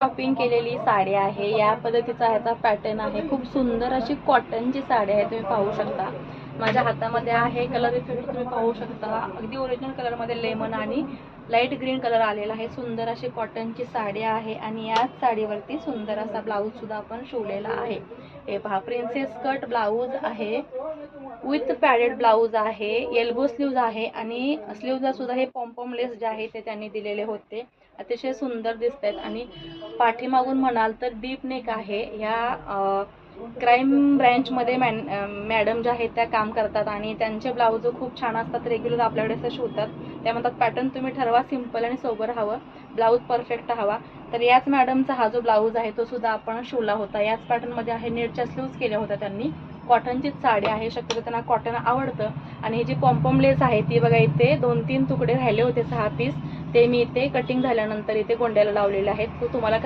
Shopping केलेली साडी आहे। या पद्धतीचा ह्याचा पॅटर्न आहे। खूप सुंदर अशी कॉटनची साडी आहे, तुम्ही पाहू शकता। माझ्या हातामध्ये आहे, कलर इफेक्ट तुम्ही पाहू शकता। अगदी ओरिजिनल कलर मध्ये लेमन आणि लाईट ग्रीन कलर आलेला आहे। सुंदर अशी कॉटनची साडी आहे आणि याच साडीवरती सुंदर असा ब्लाऊज सुद्धा आपण शिवलेला आहे। हे पहा, प्रिन्सेस कट ब्लाऊज आहे विथ पॅडेड ब्लाऊज आहे, एल्बो स्लीव्ज आहे आणि स्लीव्जला सुद्धा हे पॉम्पॉम लेस जे आहे ते त्यांनी दिलेले होते। अतिशय सुंदर दिसत आहेत आणि पाठीमागून म्हणाल तर डीप नेक आहे। ह्या क्राईम ब्रँच मध्ये मॅडम ज्या आहेत त्या काम करतात आणि त्यांचे ब्लाऊज खूप छान असतात। रेग्युलर आपल्याकडे असं शिवतात। त्या म्हणतात पॅटर्न तुम्ही ठरवा, सिंपल आणि सोबर हवं, ब्लाऊज परफेक्ट हवा। तर याच मॅडमचा हा जो ब्लाऊज आहे तो सुद्धा आपण शिवला होता। याच पॅटर्न मध्ये आहे, नेटच्या स्लीव्ज केल्या होत्या त्यांनी। कॉटनचीच साडी आहे, शक्यतो त्यांना कॉटन आवडतं। आणि ही जी पॉम्पॉम लेस आहे ती बघा, इथे 2-3 तुकडे राहिले होते, 6 पीस, ते मी इथे कटिंग झाल्यानंतर इथे गोंड्याला लावलेले आहेत। तो तुम्हाला